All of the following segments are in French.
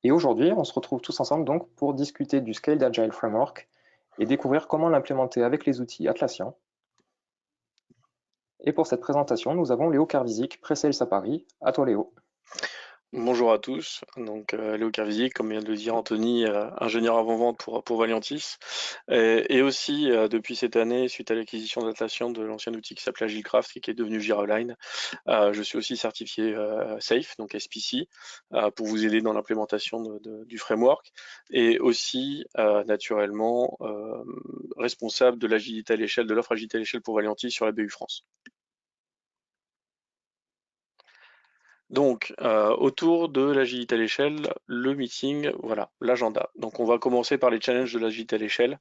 Et aujourd'hui, on se retrouve tous ensemble donc pour discuter du Scaled Agile Framework et découvrir comment l'implémenter avec les outils Atlassian. Et pour cette présentation, nous avons Léo Karvizik, Pre-Sales à Paris. À toi Léo. Bonjour à tous, donc Léo Carvisier, comme vient de le dire Anthony, ingénieur avant-vente pour Valiantis, et aussi depuis cette année, suite à l'acquisition d'Atlassian de l'ancien outil qui s'appelait Agilcraft et qui est devenu Jiralign, je suis aussi certifié SAFe, donc SPC, pour vous aider dans l'implémentation du framework, et aussi naturellement responsable de l'agilité à l'échelle, de l'offre agilité à l'échelle pour Valiantis sur la BU France. Donc, autour de l'agilité à l'échelle, le meeting, voilà, l'agenda. Donc, on va commencer par les challenges de l'agilité à l'échelle,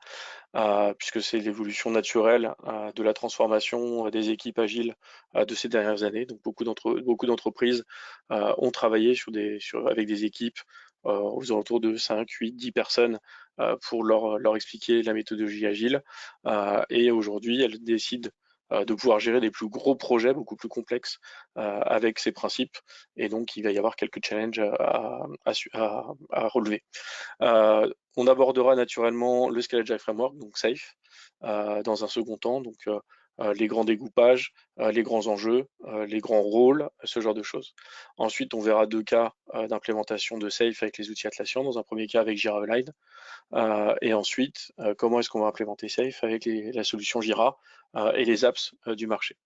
puisque c'est l'évolution naturelle de la transformation des équipes agiles de ces dernières années. Donc, beaucoup d'entreprises ont travaillé avec des équipes aux alentours de 5, 8, 10 personnes pour leur expliquer la méthodologie agile. Et aujourd'hui, elles décident de pouvoir gérer des plus gros projets, beaucoup plus complexes, avec ces principes. Et donc, il va y avoir quelques challenges à relever. On abordera naturellement le Scale Agile Framework, donc SAFe, dans un second temps, donc les grands découpages, les grands enjeux, les grands rôles, ce genre de choses. Ensuite, on verra deux cas d'implémentation de SAFe avec les outils Atlassian, dans un premier cas avec Jira Align, et ensuite, comment est-ce qu'on va implémenter SAFe avec la solution Jira et les apps du marché.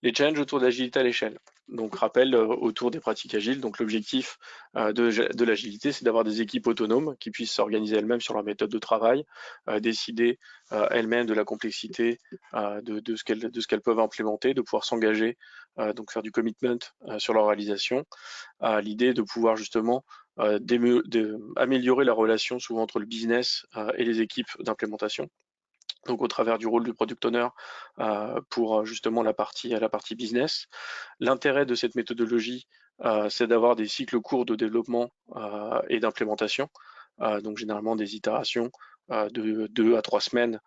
Les challenges autour de l'agilité à l'échelle. Donc rappel autour des pratiques agiles. Donc l'objectif de l'agilité, c'est d'avoir des équipes autonomes qui puissent s'organiser elles-mêmes sur leur méthode de travail, décider elles-mêmes de la complexité de ce qu'elles peuvent implémenter, de pouvoir s'engager, donc faire du commitment sur leur réalisation. L'idée de pouvoir justement améliorer la relation souvent entre le business et les équipes d'implémentation, donc au travers du rôle du product owner pour justement la partie business. L'intérêt de cette méthodologie, c'est d'avoir des cycles courts de développement et d'implémentation, donc généralement des itérations de 2 à 3 semaines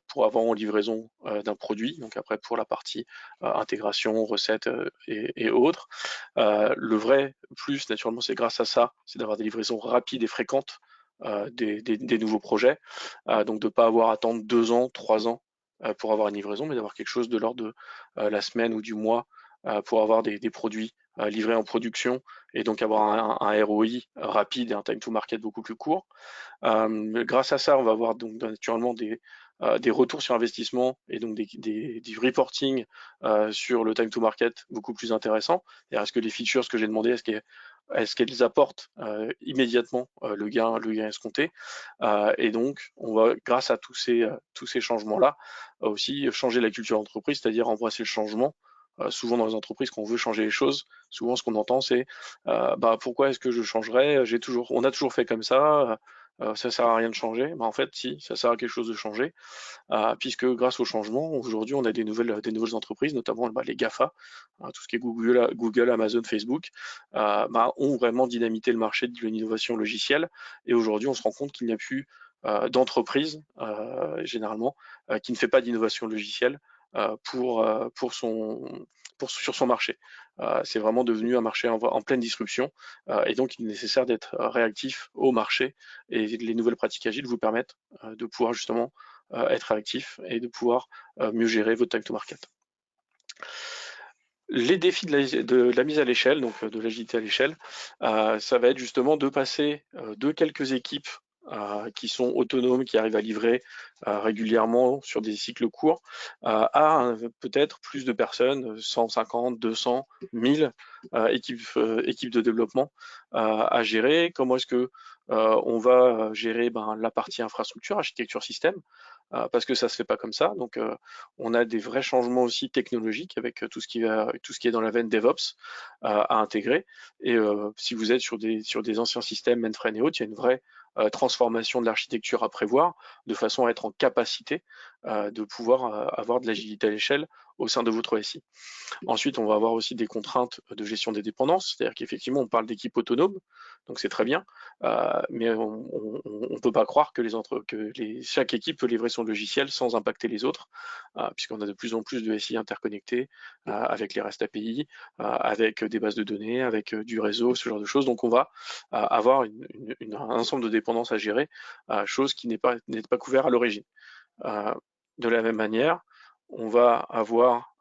pour avant livraison d'un produit, donc après pour la partie intégration, recettes et autres. Le vrai plus, naturellement, c'est grâce à ça, c'est d'avoir des livraisons rapides et fréquentes des nouveaux projets, donc de ne pas avoir à attendre 2 ans, 3 ans pour avoir une livraison, mais d'avoir quelque chose de l'ordre de la semaine ou du mois pour avoir des produits livrés en production et donc avoir un ROI rapide et un time to market beaucoup plus court. Grâce à ça, on va avoir donc naturellement des retours sur investissement et donc du reporting sur le time to market beaucoup plus intéressant. Est-ce que les features, ce que j'ai demandé, est-ce qu'elles apportent immédiatement le gain escompté, et donc on va, grâce à tous ces changements-là, aussi changer la culture d'entreprise, c'est-à-dire embrasser le changement. Souvent dans les entreprises, quand on veut changer les choses, souvent ce qu'on entend c'est pourquoi est-ce que je changerais? On a toujours fait comme ça. Ça sert à rien de changer. En fait, si, ça sert à quelque chose de changer, puisque grâce au changement, aujourd'hui, on a des nouvelles entreprises, notamment les GAFA, tout ce qui est Google, Amazon, Facebook, ont vraiment dynamité le marché de l'innovation logicielle. Et aujourd'hui, on se rend compte qu'il n'y a plus d'entreprise, généralement, qui ne fait pas d'innovation logicielle sur son marché. C'est vraiment devenu un marché en pleine disruption, et donc il est nécessaire d'être réactif au marché, et les nouvelles pratiques agiles vous permettent de pouvoir justement être réactif et de pouvoir mieux gérer votre time to market. Les défis de la mise à l'échelle, donc de l'agilité à l'échelle, ça va être justement de passer de quelques équipes qui sont autonomes, qui arrivent à livrer régulièrement sur des cycles courts, à peut-être plus de personnes, 150, 200, 1000 équipes de développement à gérer. Comment est-ce que on va gérer la partie infrastructure, architecture système, parce que ça se fait pas comme ça. Donc on a des vrais changements aussi technologiques avec tout ce qui est dans la veine DevOps à intégrer. Et si vous êtes sur des anciens systèmes mainframe et autres, il y a une vraie transformation de l'architecture à prévoir, de façon à être en capacité de pouvoir avoir de l'agilité à l'échelle au sein de votre SI. Ensuite, on va avoir aussi des contraintes de gestion des dépendances, c'est-à-dire qu'effectivement, on parle d'équipe autonome, donc c'est très bien, mais on ne peut pas croire que, chaque équipe peut livrer son logiciel sans impacter les autres, puisqu'on a de plus en plus de SI interconnectés avec les REST API, avec des bases de données, avec du réseau, ce genre de choses. Donc on va avoir un ensemble de dépendances à gérer, chose qui n'est pas couvert à l'origine. De la même manière, on va avoir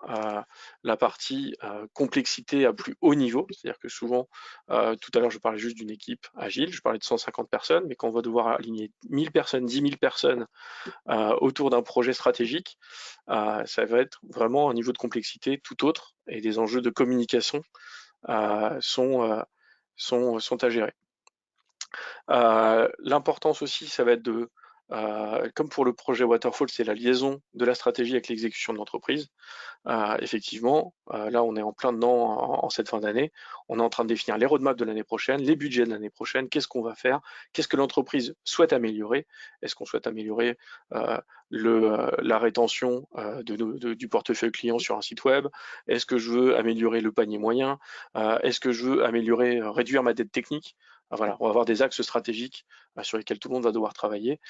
la partie complexité à plus haut niveau, c'est-à-dire que souvent, tout à l'heure je parlais juste d'une équipe agile, je parlais de 150 personnes, mais quand on va devoir aligner 1000 personnes, 10 000 personnes autour d'un projet stratégique, ça va être vraiment un niveau de complexité tout autre, et des enjeux de communication sont à gérer. L'importance aussi, ça va être comme pour le projet Waterfall, c'est la liaison de la stratégie avec l'exécution de l'entreprise. Effectivement, là on est en plein dedans en cette fin d'année. On est en train de définir les roadmaps de l'année prochaine, les budgets de l'année prochaine, qu'est-ce qu'on va faire, qu'est-ce que l'entreprise souhaite améliorer. Est-ce qu'on souhaite améliorer la rétention du portefeuille client sur un site web? Est-ce que je veux améliorer le panier moyen? Est-ce que je veux réduire ma dette technique? Voilà, on va avoir des axes stratégiques sur lesquels tout le monde va devoir travailler.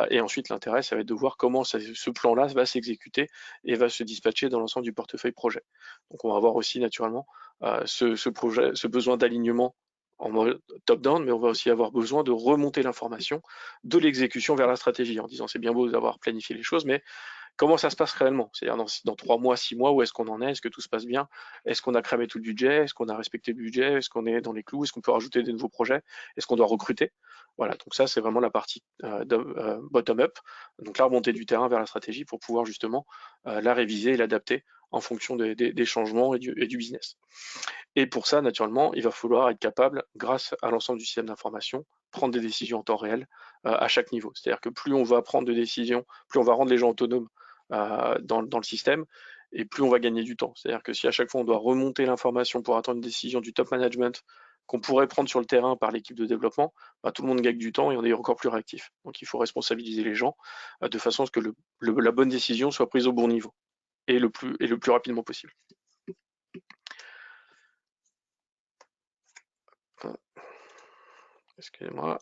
Et ensuite, l'intérêt, ça va être de voir comment ce plan-là va s'exécuter et va se dispatcher dans l'ensemble du portefeuille projet. Donc, on va avoir aussi naturellement ce besoin d'alignement en mode top-down, mais on va aussi avoir besoin de remonter l'information de l'exécution vers la stratégie en disant c'est bien beau d'avoir planifié les choses, mais comment ça se passe réellement? C'est-à-dire dans 3 mois, 6 mois, où est-ce qu'on en est? Est-ce que tout se passe bien? Est-ce qu'on a cramé tout le budget? Est-ce qu'on a respecté le budget? Est-ce qu'on est dans les clous? Est-ce qu'on peut rajouter des nouveaux projets? Est-ce qu'on doit recruter? Voilà, donc ça c'est vraiment la partie bottom-up, donc la remontée du terrain vers la stratégie pour pouvoir justement la réviser et l'adapter en fonction des changements et du business. Et pour ça, naturellement, il va falloir être capable, grâce à l'ensemble du système d'information, prendre des décisions en temps réel à chaque niveau. C'est-à-dire que plus on va prendre de décisions, plus on va rendre les gens autonomes dans le système, et plus on va gagner du temps. C'est-à-dire que si à chaque fois on doit remonter l'information pour attendre une décision du top management qu'on pourrait prendre sur le terrain par l'équipe de développement, bah, tout le monde gagne du temps et on est encore plus réactif. Donc il faut responsabiliser les gens de façon à ce que la bonne décision soit prise au bon niveau et le plus rapidement possible. Excusez-moi.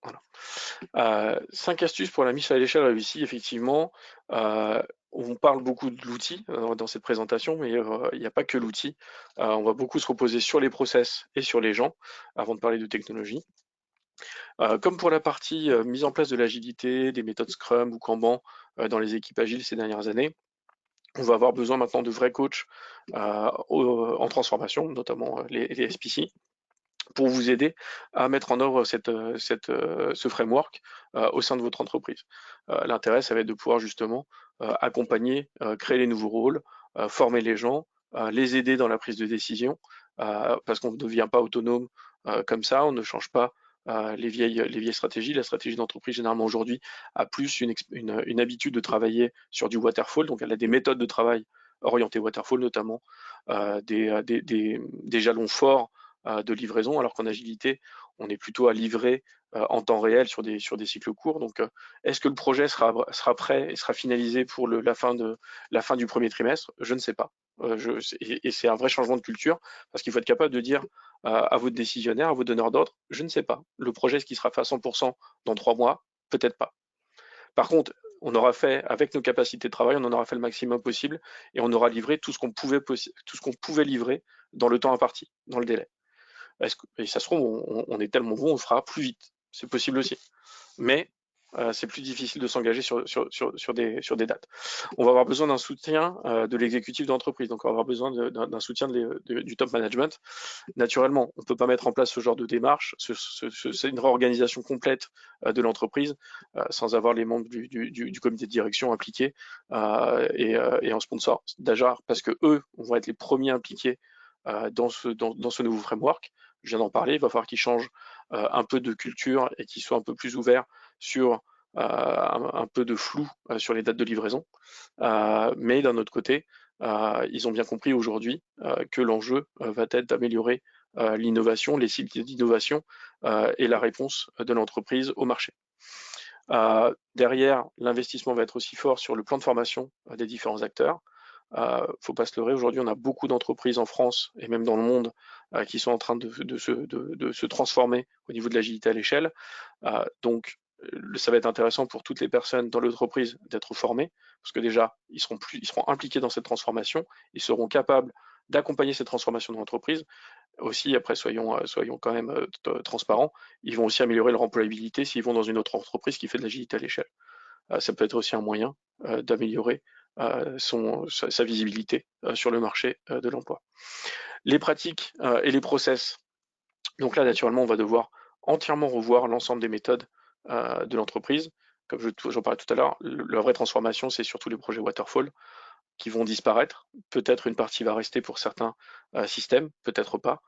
Voilà. 5 astuces pour la mise à l'échelle réussie. Effectivement, on parle beaucoup de l'outil dans cette présentation, mais il n'y a pas que l'outil. On va beaucoup se reposer sur les process et sur les gens avant de parler de technologie. Comme pour la partie mise en place de l'agilité, des méthodes Scrum ou Kanban dans les équipes agiles ces dernières années, on va avoir besoin maintenant de vrais coachs en transformation, notamment les SPC, pour vous aider à mettre en œuvre ce framework au sein de votre entreprise. L'intérêt, ça va être de pouvoir justement accompagner, créer les nouveaux rôles, former les gens, les aider dans la prise de décision, parce qu'on ne devient pas autonome comme ça, on ne change pas les vieilles stratégies. La stratégie d'entreprise, généralement aujourd'hui, a plus une habitude de travailler sur du waterfall, donc elle a des méthodes de travail orientées waterfall, notamment des jalons forts de livraison, alors qu'en agilité, on est plutôt à livrer en temps réel sur des cycles courts. Donc, est-ce que le projet sera prêt et sera finalisé pour la fin du premier trimestre? Je ne sais pas. Et c'est un vrai changement de culture, parce qu'il faut être capable de dire à votre décisionnaire, à vos donneurs d'ordre, je ne sais pas. Le projet, est-ce qu'il sera fait à 100% dans 3 mois? Peut-être pas. Par contre, on aura fait, avec nos capacités de travail, on en aura fait le maximum possible et on aura livré tout ce qu'on pouvait livrer dans le temps imparti, dans le délai. Et ça se trouve, on est tellement bon, on fera plus vite. C'est possible aussi. Mais c'est plus difficile de s'engager sur des dates. On va avoir besoin d'un soutien de l'exécutif d'entreprise. Donc, on va avoir besoin d'un soutien du top management. Naturellement, on ne peut pas mettre en place ce genre de démarche. C'est une réorganisation complète de l'entreprise sans avoir les membres du comité de direction impliqués et en sponsor. Déjà, parce que eux, on va être les premiers impliqués dans ce nouveau framework. Je viens d'en parler, il va falloir qu'ils changent un peu de culture et qu'ils soient un peu plus ouverts sur un peu de flou sur les dates de livraison. Mais d'un autre côté, ils ont bien compris aujourd'hui que l'enjeu va être d'améliorer l'innovation, les cycles d'innovation et la réponse de l'entreprise au marché. Derrière, l'investissement va être aussi fort sur le plan de formation des différents acteurs. Faut pas se leurrer, aujourd'hui on a beaucoup d'entreprises en France et même dans le monde qui sont en train de se transformer au niveau de l'agilité à l'échelle. Donc ça va être intéressant pour toutes les personnes dans l'entreprise d'être formées, parce que déjà ils seront impliqués dans cette transformation, ils seront capables d'accompagner cette transformation de l'entreprise. Aussi, après, soyons quand même transparents, ils vont aussi améliorer leur employabilité s'ils vont dans une autre entreprise qui fait de l'agilité à l'échelle. Ça peut être aussi un moyen d'améliorer sa visibilité sur le marché de l'emploi. Les pratiques et les process. Donc là, naturellement, on va devoir entièrement revoir l'ensemble des méthodes de l'entreprise. Comme j'en parlais tout à l'heure, la vraie transformation, c'est surtout les projets waterfall qui vont disparaître. Peut-être une partie va rester pour certains systèmes, peut-être pas.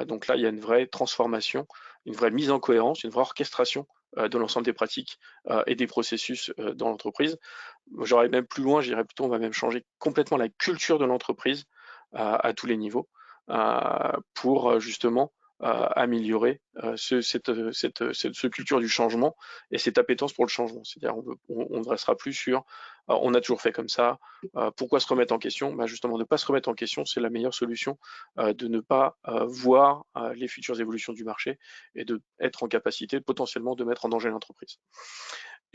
Donc là, il y a une vraie transformation, une vraie mise en cohérence, une vraie orchestration de l'ensemble des pratiques et des processus dans l'entreprise. J'aurais même plus loin, j'irais plutôt, on va même changer complètement la culture de l'entreprise à tous les niveaux pour justement améliorer cette culture du changement et cette appétence pour le changement. C'est-à-dire on ne restera plus sur on a toujours fait comme ça, pourquoi se remettre en question? Bah justement, ne pas se remettre en question, c'est la meilleure solution de ne pas voir les futures évolutions du marché et de être en capacité potentiellement de mettre en danger l'entreprise.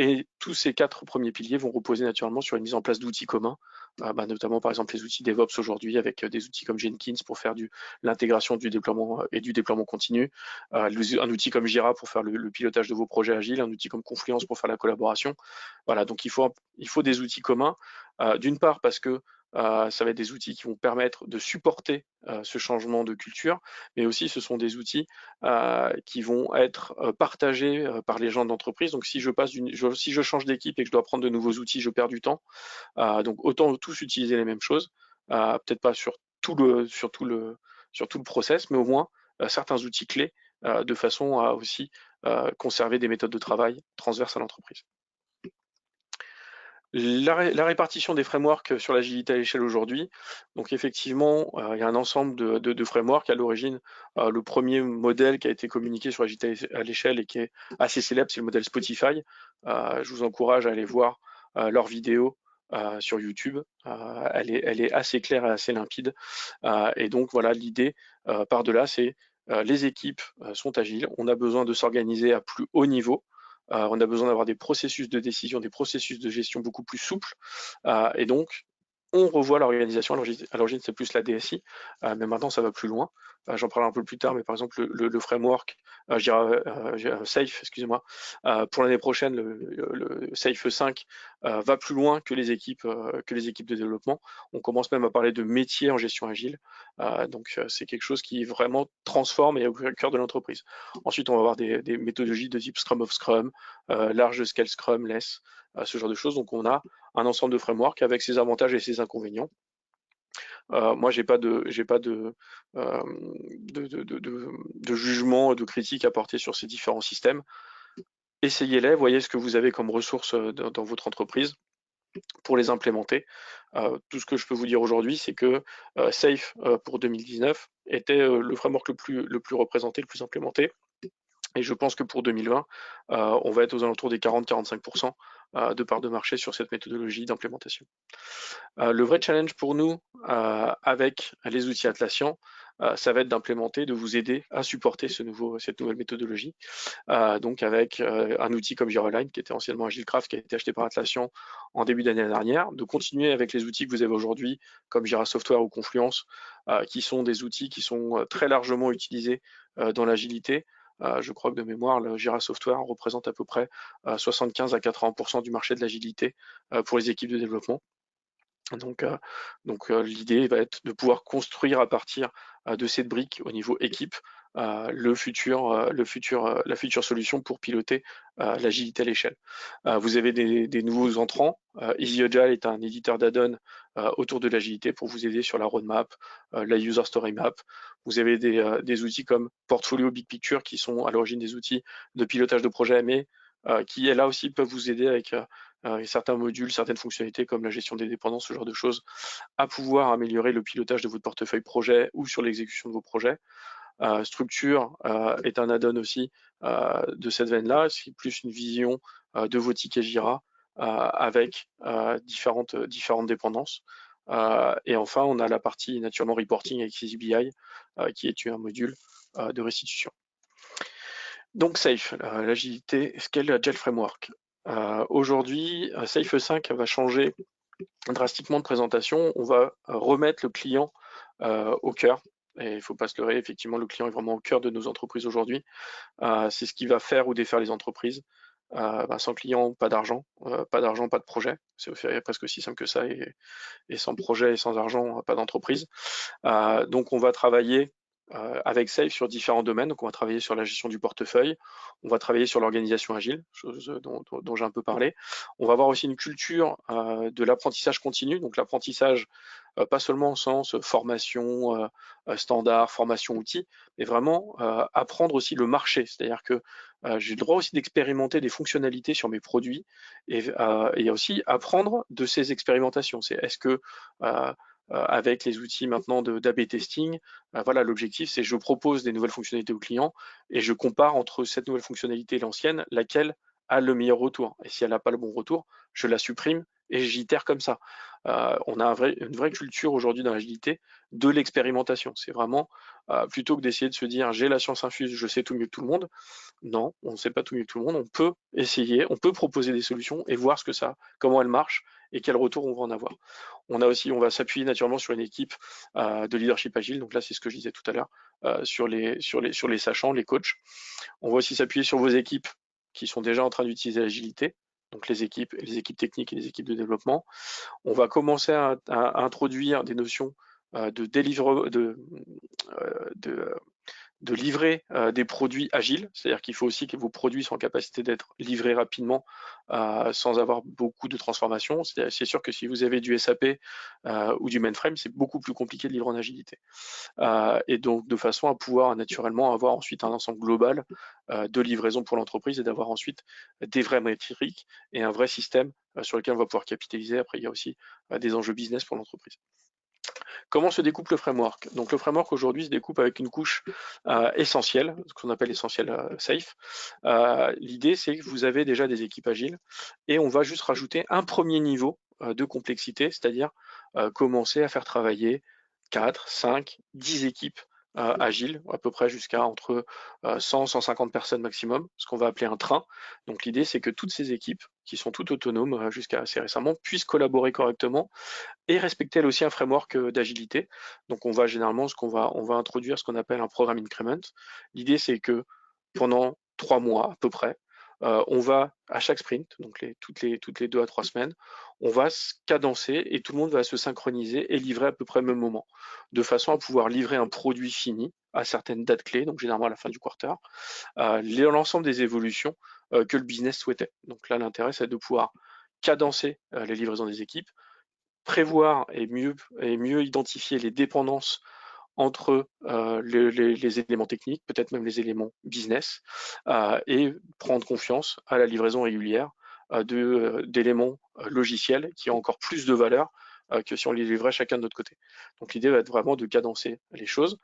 Et tous ces 4 premiers piliers vont reposer naturellement sur une mise en place d'outils communs, notamment par exemple les outils DevOps aujourd'hui avec des outils comme Jenkins pour faire l'intégration du déploiement et du déploiement continu, un outil comme Jira pour faire le pilotage de vos projets agiles, un outil comme Confluence pour faire la collaboration. Voilà, donc il faut des outils communs, d'une part parce que ça va être des outils qui vont permettre de supporter ce changement de culture, mais aussi ce sont des outils qui vont être partagés par les gens de l'entreprise. Donc si je change d'équipe et que je dois prendre de nouveaux outils, je perds du temps. Donc autant tous utiliser les mêmes choses, peut-être pas sur tout le process, mais au moins certains outils clés de façon à aussi conserver des méthodes de travail transverses à l'entreprise. La répartition des frameworks sur l'agilité à l'échelle aujourd'hui. Donc effectivement, il y a un ensemble de frameworks. À l'origine, le premier modèle qui a été communiqué sur l'agilité à l'échelle et qui est assez célèbre, c'est le modèle Spotify. Je vous encourage à aller voir leur vidéo sur YouTube. Elle est assez claire et assez limpide. Et donc voilà, l'idée par-delà, c'est les équipes sont agiles. On a besoin de s'organiser à plus haut niveau. On a besoin d'avoir des processus de décision, des processus de gestion beaucoup plus souples. Et donc, on revoit l'organisation. À l'origine, c'est plus la DSI, mais maintenant, ça va plus loin. J'en parlerai un peu plus tard, mais par exemple, le framework Safe, excusez-moi, pour l'année prochaine, le Safe 5 va plus loin que les équipes de développement. On commence même à parler de métiers en gestion agile. Donc, c'est quelque chose qui vraiment transforme et est au cœur de l'entreprise. Ensuite, on va avoir des méthodologies de type Scrum of Scrum, large scale Scrum, Less, ce genre de choses. Donc, on a un ensemble de frameworks avec ses avantages et ses inconvénients. Moi, j'ai pas de jugement, de critique à porter sur ces différents systèmes. Essayez-les, voyez ce que vous avez comme ressources dans votre entreprise pour les implémenter. Tout ce que je peux vous dire aujourd'hui, c'est que Safe pour 2019 était le framework le plus représenté, le plus implémenté. Et je pense que pour 2020, on va être aux alentours des 40-45% de part de marché sur cette méthodologie d'implémentation. Le vrai challenge pour nous, avec les outils Atlassian, ça va être d'implémenter, de vous aider à supporter cette nouvelle méthodologie. Donc avec un outil comme Jiralign, qui était anciennement Agilcraft, qui a été acheté par Atlassian en début d'année dernière, de continuer avec les outils que vous avez aujourd'hui, comme Jira Software ou Confluence, qui sont des outils qui sont très largement utilisés dans l'agilité. Je crois que de mémoire, le Jira Software représente à peu près 75 à 80% du marché de l'agilité pour les équipes de développement. Donc l'idée va être de pouvoir construire à partir de cette brique au niveau équipe la future solution pour piloter l'agilité à l'échelle. Vous avez des nouveaux entrants. EasyAgile est un éditeur d'add-on autour de l'agilité pour vous aider sur la roadmap, la user story map. Vous avez des outils comme Portfolio Big Picture qui sont à l'origine des outils de pilotage de projet mais qui là aussi peuvent vous aider avec certains modules, certaines fonctionnalités comme la gestion des dépendances, ce genre de choses, à pouvoir améliorer le pilotage de votre portefeuille projet ou sur l'exécution de vos projets. Structure est un add-on aussi de cette veine-là, c'est plus une vision de vos tickets Jira avec différentes dépendances. Et enfin, on a la partie naturellement reporting avec CSBI qui est un module de restitution. Donc Safe, l'agilité Scale Agile Framework. Aujourd'hui, Safe 5 va changer drastiquement de présentation. On va remettre le client au cœur. Et il ne faut pas se leurrer, effectivement, le client est vraiment au cœur de nos entreprises aujourd'hui. C'est ce qui va faire ou défaire les entreprises. Sans client, pas d'argent, pas de projet. C'est presque aussi simple que ça. Et sans projet et sans argent, pas d'entreprise. Donc on va travailler avec Safe sur différents domaines. Donc on va travailler sur la gestion du portefeuille, on va travailler sur l'organisation agile, chose dont j'ai un peu parlé. On va avoir aussi une culture de l'apprentissage continu, donc l'apprentissage pas seulement au sens formation standard, formation outil, mais vraiment apprendre aussi le marché. C'est-à-dire que j'ai le droit aussi d'expérimenter des fonctionnalités sur mes produits et aussi apprendre de ces expérimentations. C'est est-ce que avec les outils maintenant d'A/B testing, voilà, l'objectif c'est je propose des nouvelles fonctionnalités au client et je compare entre cette nouvelle fonctionnalité et l'ancienne, laquelle a le meilleur retour. Et si elle n'a pas le bon retour, je la supprime et j'itère comme ça. On a une vraie culture aujourd'hui dans l'agilité de l'expérimentation. C'est vraiment plutôt que d'essayer de se dire j'ai la science infuse, je sais tout mieux que tout le monde. Non, on ne sait pas tout mieux que tout le monde. On peut essayer, on peut proposer des solutions et voir comment elles marchent et quel retour on va en avoir. On va s'appuyer naturellement sur une équipe de leadership agile. Donc là, c'est ce que je disais tout à l'heure sur les sachants, les coachs. On va aussi s'appuyer sur vos équipes qui sont déjà en train d'utiliser l'agilité. Donc les équipes techniques et les équipes de développement. On va commencer à introduire des notions de livrer des produits agiles, c'est-à-dire qu'il faut aussi que vos produits soient en capacité d'être livrés rapidement sans avoir beaucoup de transformations. C'est sûr que si vous avez du SAP ou du mainframe, c'est beaucoup plus compliqué de livrer en agilité. Et donc de façon à pouvoir naturellement avoir ensuite un ensemble global de livraison pour l'entreprise et d'avoir ensuite des vraies métriques et un vrai système sur lequel on va pouvoir capitaliser. Après, il y a aussi des enjeux business pour l'entreprise. Comment se découpe le framework? Donc le framework aujourd'hui se découpe avec une couche essentielle, ce qu'on appelle essentiel safe. L'idée c'est que vous avez déjà des équipes agiles et on va juste rajouter un premier niveau de complexité, c'est-à-dire commencer à faire travailler 4, 5, 10 équipes agiles, à peu près jusqu'à entre 100, 150 personnes maximum, ce qu'on va appeler un train. Donc l'idée c'est que toutes ces équipes, qui sont toutes autonomes jusqu'à assez récemment, puissent collaborer correctement et respecter aussi un framework d'agilité. Donc on va généralement, on va introduire ce qu'on appelle un programme increment. L'idée c'est que pendant 3 mois à peu près, on va à chaque sprint, donc toutes les 2 à 3 semaines, on va se cadencer et tout le monde va se synchroniser et livrer à peu près au même moment, de façon à pouvoir livrer un produit fini à certaines dates clés, donc généralement à la fin du quarter, l'ensemble des évolutions que le business souhaitait. Donc là, l'intérêt, c'est de pouvoir cadencer les livraisons des équipes, prévoir et mieux identifier les dépendances entre les éléments techniques, peut-être même les éléments business, et prendre confiance à la livraison régulière d'éléments logiciels qui ont encore plus de valeur que si on les livrait chacun de notre côté. Donc l'idée va être vraiment de cadencer les choses.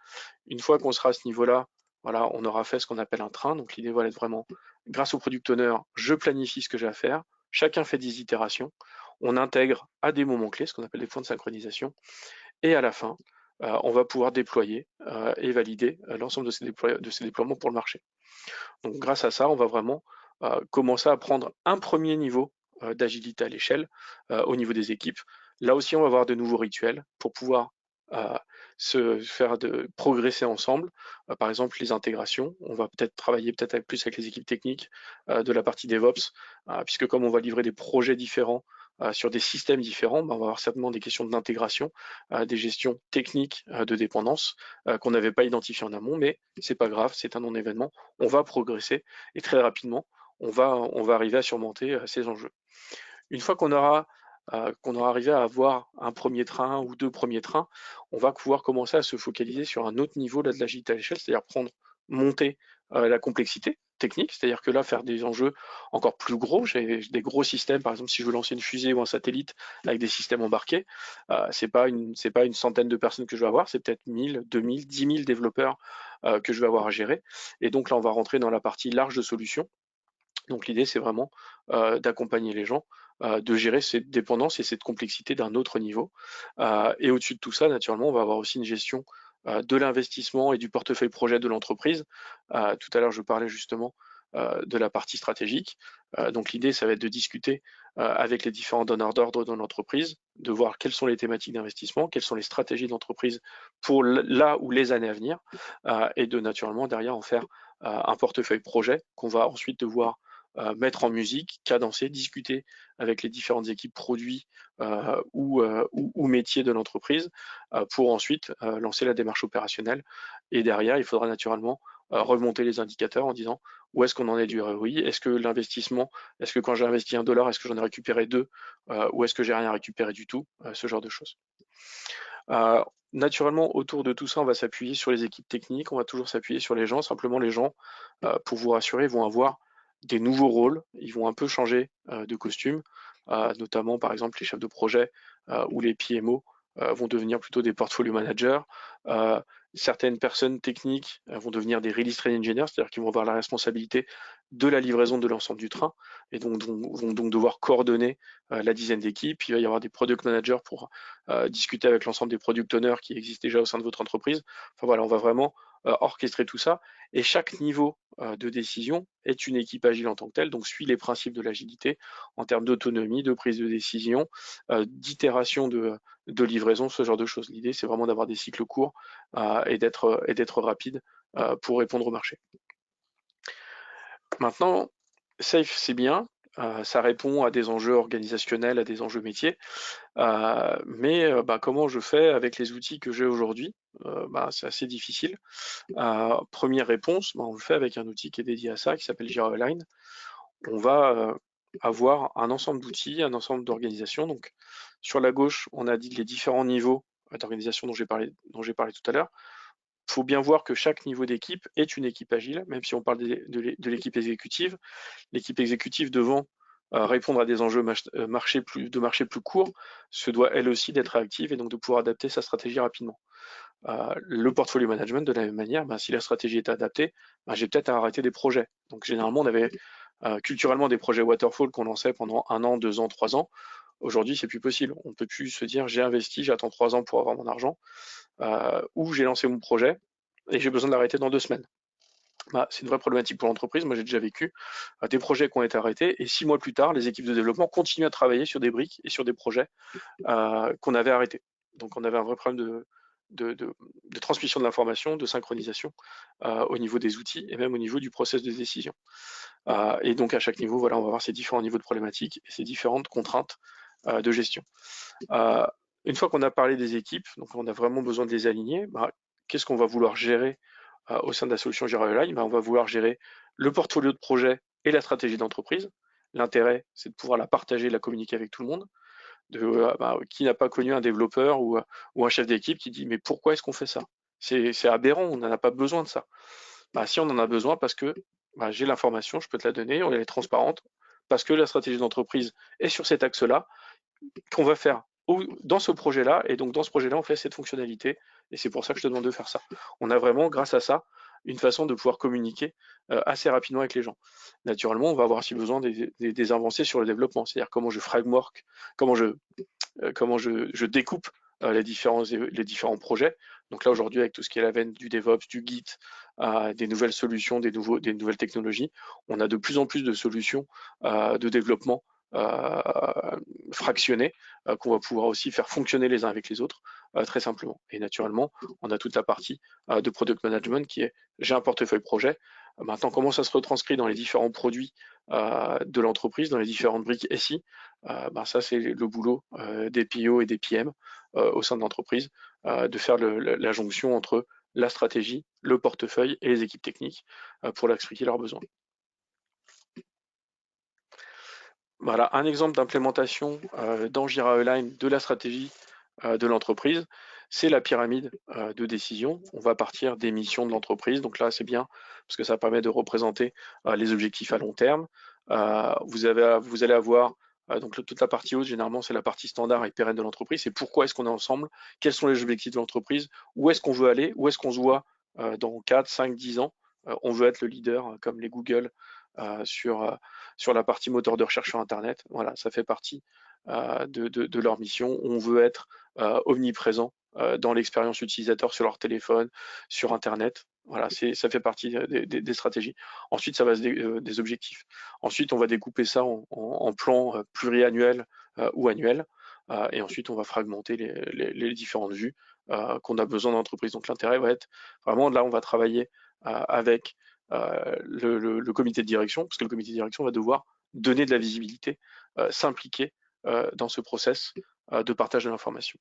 Une fois qu'on sera à ce niveau-là, voilà, on aura fait ce qu'on appelle un train. Donc l'idée va être vraiment, grâce au product owner, je planifie ce que j'ai à faire, chacun fait des itérations, on intègre à des moments clés, ce qu'on appelle des points de synchronisation, et à la fin, on va pouvoir déployer et valider l'ensemble de ces déploiements pour le marché. Donc grâce à ça, on va vraiment commencer à prendre un premier niveau d'agilité à l'échelle au niveau des équipes. Là aussi, on va avoir de nouveaux rituels pour pouvoir se faire progresser ensemble. Par exemple, les intégrations. On va peut-être travailler plus avec les équipes techniques de la partie DevOps, puisque comme on va livrer des projets différents sur des systèmes différents, on va avoir certainement des questions d'intégration, des gestions techniques de dépendance qu'on n'avait pas identifiées en amont, mais c'est pas grave, c'est un non-événement. On va progresser et très rapidement, on va arriver à surmonter ces enjeux. Une fois qu'on aura arrivé à avoir un premier train ou 2 premiers trains, on va pouvoir commencer à se focaliser sur un autre niveau de l'agilité à l'échelle, c'est-à-dire monter la complexité. techniques, c'est-à-dire que là, faire des enjeux encore plus gros, j'ai des gros systèmes, par exemple, si je veux lancer une fusée ou un satellite avec des systèmes embarqués, c'est pas une centaine de personnes que je vais avoir, c'est peut-être 1000, 2000, 10 000 développeurs que je vais avoir à gérer. Et donc là, on va rentrer dans la partie large de solutions. Donc l'idée, c'est vraiment d'accompagner les gens, de gérer cette dépendance et cette complexité d'un autre niveau. Et au-dessus de tout ça, naturellement, on va avoir aussi une gestion de l'investissement et du portefeuille projet de l'entreprise. Tout à l'heure, je parlais justement de la partie stratégique. Donc l'idée, ça va être de discuter avec les différents donneurs d'ordre dans l'entreprise, de voir quelles sont les thématiques d'investissement, quelles sont les stratégies de l'entreprise pour là ou les années à venir, et de naturellement derrière en faire un portefeuille projet qu'on va ensuite devoir mettre en musique, cadencer, discuter avec les différentes équipes produits ou métiers de l'entreprise pour ensuite lancer la démarche opérationnelle. Et derrière, il faudra naturellement remonter les indicateurs en disant où est-ce qu'on en est du ROI, est-ce que l'investissement, est-ce que quand j'ai investi $1, est-ce que j'en ai récupéré 2 ou est-ce que j'ai rien récupéré du tout, ce genre de choses. Naturellement, autour de tout ça, on va s'appuyer sur les équipes techniques, on va toujours s'appuyer sur les gens. Simplement, les gens, pour vous rassurer, vont avoir des nouveaux rôles, ils vont un peu changer de costume, notamment par exemple les chefs de projet ou les PMO vont devenir plutôt des portfolio managers. Certaines personnes techniques vont devenir des release train engineers, c'est-à-dire qu'ils vont avoir la responsabilité de la livraison de l'ensemble du train et donc vont donc devoir coordonner la dizaine d'équipes. Il va y avoir des product managers pour discuter avec l'ensemble des product owners qui existent déjà au sein de votre entreprise. Enfin voilà, on va vraiment orchestrer tout ça. Et chaque niveau de décision est une équipe agile en tant que telle, donc suit les principes de l'agilité en termes d'autonomie, de prise de décision, d'itération de livraison, ce genre de choses. L'idée, c'est vraiment d'avoir des cycles courts et d'être rapide pour répondre au marché. Maintenant, Safe, c'est bien, ça répond à des enjeux organisationnels, à des enjeux métiers, mais comment je fais avec les outils que j'ai aujourd'hui? C'est assez difficile. Première réponse, on le fait avec un outil qui est dédié à ça, qui s'appelle Jira Align. On va avoir un ensemble d'outils, un ensemble d'organisations. Donc, sur la gauche, on a dit les différents niveaux d'organisation dont j'ai parlé tout à l'heure. Il faut bien voir que chaque niveau d'équipe est une équipe agile, même si on parle de l'équipe exécutive. L'équipe exécutive devant répondre à des enjeux de marché plus courts, se doit elle aussi d'être réactive et donc de pouvoir adapter sa stratégie rapidement. Le portfolio management, de la même manière, si la stratégie est adaptée, j'ai peut-être à arrêter des projets. Donc généralement, on avait culturellement des projets waterfall qu'on lançait pendant 1 an, 2 ans, 3 ans. Aujourd'hui, c'est plus possible. On ne peut plus se dire j'ai investi, j'attends 3 ans pour avoir mon argent, ou j'ai lancé mon projet et j'ai besoin de l'arrêter dans 2 semaines. C'est une vraie problématique pour l'entreprise. Moi, j'ai déjà vécu des projets qui ont été arrêtés et 6 mois plus tard, les équipes de développement continuent à travailler sur des briques et sur des projets qu'on avait arrêtés. Donc, on avait un vrai problème de transmission de l'information, de synchronisation au niveau des outils et même au niveau du process de décision. Et donc, à chaque niveau, voilà, on va avoir ces différents niveaux de problématiques et ces différentes contraintes de gestion. Une fois qu'on a parlé des équipes, donc on a vraiment besoin de les aligner, qu'est-ce qu'on va vouloir gérer au sein de la solution Jira Align? On va vouloir gérer le portfolio de projet et la stratégie d'entreprise. L'intérêt, c'est de pouvoir la partager, la communiquer avec tout le monde. Qui n'a pas connu un développeur ou un chef d'équipe qui dit mais pourquoi est-ce qu'on fait ça? C'est aberrant, on n'en a pas besoin de ça. Si on en a besoin parce que j'ai l'information, je peux te la donner, elle est transparente, parce que la stratégie d'entreprise est sur cet axe-là, qu'on va faire dans ce projet-là, et donc dans ce projet-là, on fait cette fonctionnalité, et c'est pour ça que je te demande de faire ça. On a vraiment, grâce à ça, une façon de pouvoir communiquer assez rapidement avec les gens. Naturellement, on va avoir aussi besoin des avancées sur le développement, c'est-à-dire comment je framework, comment je découpe les différents projets. Donc là, aujourd'hui, avec tout ce qui est la veine du DevOps, du Git, des nouvelles solutions, des nouvelles technologies, on a de plus en plus de solutions de développement fractionnés qu'on va pouvoir aussi faire fonctionner les uns avec les autres très simplement. Et naturellement, on a toute la partie de product management qui est j'ai un portefeuille projet. Maintenant, comment ça se retranscrit dans les différents produits de l'entreprise, dans les différentes briques SI? Ça, c'est le boulot des PO et des PM au sein de l'entreprise, de faire la jonction entre la stratégie, le portefeuille et les équipes techniques pour leur expliquer leurs besoins. Voilà un exemple d'implémentation dans Jira Align de la stratégie de l'entreprise. c'est la pyramide de décision. On va partir des missions de l'entreprise. Donc là, c'est bien parce que ça permet de représenter les objectifs à long terme. Vous allez avoir donc toute la partie haute, généralement, c'est la partie standard et pérenne de l'entreprise. C'est pourquoi est-ce qu'on est ensemble, quels sont les objectifs de l'entreprise, où est-ce qu'on veut aller, où est-ce qu'on se voit dans 4, 5, 10 ans. On veut être le leader, comme les Google, sur la partie moteur de recherche sur Internet. Voilà, ça fait partie de leur mission. On veut être omniprésent dans l'expérience utilisateur sur leur téléphone, sur Internet. Voilà, ça fait partie des stratégies. Ensuite, ça va des objectifs. Ensuite, on va découper ça en plans pluriannuels ou annuels. Et ensuite, on va fragmenter les différentes vues qu'on a besoin d'entreprise. Donc, l'intérêt va être vraiment, là, on va travailler avec le comité de direction, parce que le comité de direction va devoir donner de la visibilité, s'impliquer dans ce process de partage de l'information.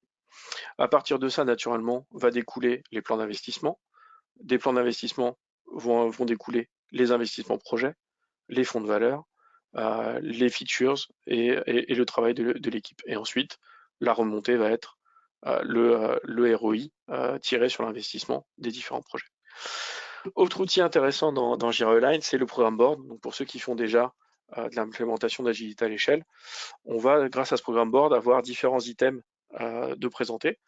À partir de ça, naturellement, va découler les plans d'investissement. Des plans d'investissement vont découler les investissements projets, les fonds de valeur, les features et le travail de l'équipe. Et ensuite, la remontée va être le ROI tiré sur l'investissement des différents projets. Autre outil intéressant dans Jira Align, c'est le programme board. Donc pour ceux qui font déjà de l'implémentation d'agilité à l'échelle, on va, grâce à ce programme board, avoir différents items de présenter.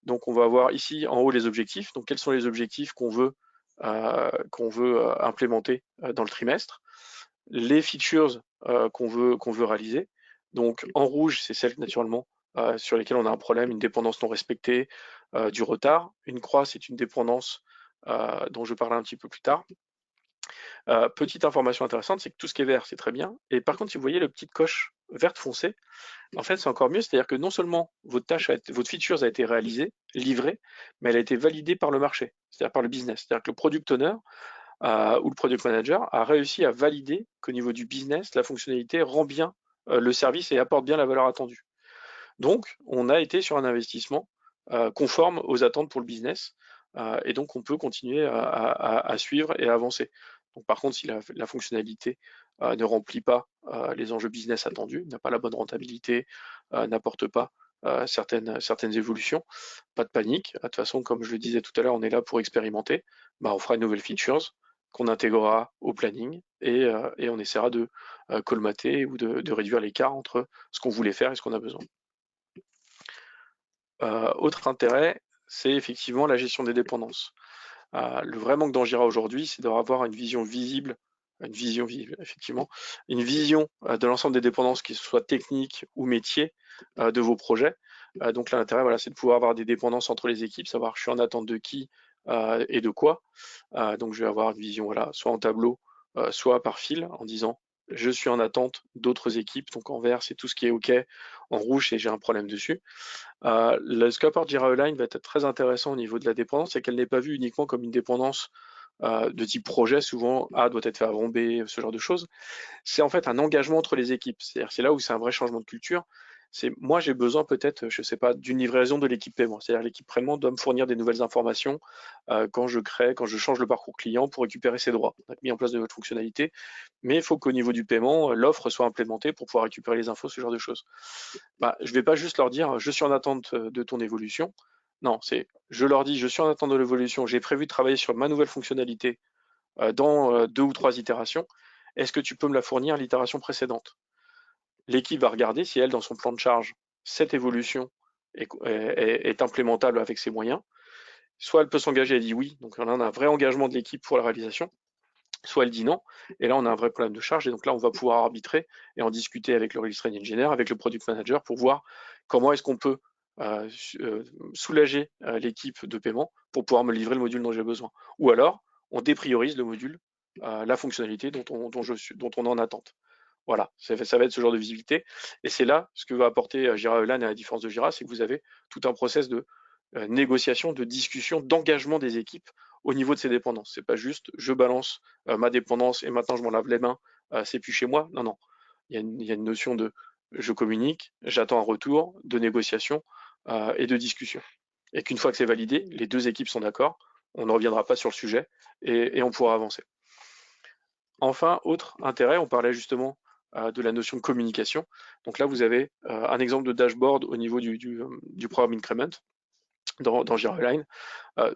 Donc on va avoir ici en haut les objectifs. Donc quels sont les objectifs qu'on veut implémenter dans le trimestre, les features qu'on veut réaliser. Donc en rouge, c'est celles naturellement sur lesquelles on a un problème, une dépendance non respectée, du retard. Une croix, c'est une dépendance dont je parlerai un petit peu plus tard. Petite information intéressante, c'est que tout ce qui est vert, c'est très bien. Et par contre, si vous voyez le petite coche verte foncée, en fait, c'est encore mieux, c'est-à-dire que non seulement votre feature a été réalisée, livrée, mais elle a été validée par le marché, c'est-à-dire par le business. C'est-à-dire que le product owner ou le product manager a réussi à valider qu'au niveau du business, la fonctionnalité rend bien le service et apporte bien la valeur attendue. Donc, on a été sur un investissement conforme aux attentes pour le business, et donc on peut continuer à suivre et à avancer. Donc, par contre, si la fonctionnalité ne remplit pas les enjeux business attendus, n'a pas la bonne rentabilité, n'apporte pas certaines évolutions, pas de panique. De toute façon, comme je le disais tout à l'heure, on est là pour expérimenter. On fera une nouvelle features qu'on intégrera au planning et on essaiera de colmater ou de réduire l'écart entre ce qu'on voulait faire et ce qu'on a besoin. Autre intérêt, c'est effectivement la gestion des dépendances. Le vrai manque dans Jira aujourd'hui, c'est d'avoir une vision visible, effectivement, une vision de l'ensemble des dépendances, qu'ils soient techniques ou métiers, de vos projets. Donc là, l'intérêt, voilà, c'est de pouvoir avoir des dépendances entre les équipes, savoir je suis en attente de qui et de quoi. Donc je vais avoir une vision, voilà, soit en tableau, soit par fil, en disant je suis en attente d'autres équipes. Donc en vert, c'est tout ce qui est OK. En rouge, c'est j'ai un problème dessus. Le Scapard Jira Align va être très intéressant au niveau de la dépendance, c'est qu'elle n'est pas vue uniquement comme une dépendance de type projet, souvent A doit être fait avant B, ce genre de choses. C'est en fait un engagement entre les équipes. C'est-à-dire c'est là où c'est un vrai changement de culture. C'est moi j'ai besoin peut-être, je sais pas, d'une livraison de l'équipe paiement. C'est-à-dire l'équipe paiement doit me fournir des nouvelles informations quand je change le parcours client pour récupérer ses droits. On a mis en place de nouvelles fonctionnalités, mais il faut qu'au niveau du paiement, l'offre soit implémentée pour pouvoir récupérer les infos, ce genre de choses. Je ne vais pas juste leur dire je suis en attente de ton évolution. Non, c'est je leur dis je suis en attente de l'évolution, j'ai prévu de travailler sur ma nouvelle fonctionnalité dans 2 ou 3 itérations. Est-ce que tu peux me la fournir à l'itération précédente? L'équipe va regarder si elle, dans son plan de charge, cette évolution est implémentable avec ses moyens. Soit elle peut s'engager, elle dit oui, donc là on a un vrai engagement de l'équipe pour la réalisation, soit elle dit non, et là on a un vrai problème de charge, et donc là on va pouvoir arbitrer et en discuter avec le release train engineer, avec le product manager pour voir comment est-ce qu'on peut soulager l'équipe de paiement pour pouvoir me livrer le module dont j'ai besoin. Ou alors on dépriorise le module, la fonctionnalité dont on est en attente. Voilà, ça va être ce genre de visibilité. Et c'est là ce que va apporter Jira Align à la différence de Jira, c'est que vous avez tout un process de négociation, de discussion, d'engagement des équipes au niveau de ces dépendances. C'est pas juste je balance ma dépendance et maintenant je m'en lave les mains, c'est plus chez moi. Non, non. Il y a une notion de je communique, j'attends un retour, de négociation et de discussion. Et qu'une fois que c'est validé, les deux équipes sont d'accord, on ne reviendra pas sur le sujet et on pourra avancer. Enfin, autre intérêt, on parlait justement de la notion de communication. Donc là, vous avez un exemple de dashboard au niveau du programme Increment. dans Jira Align.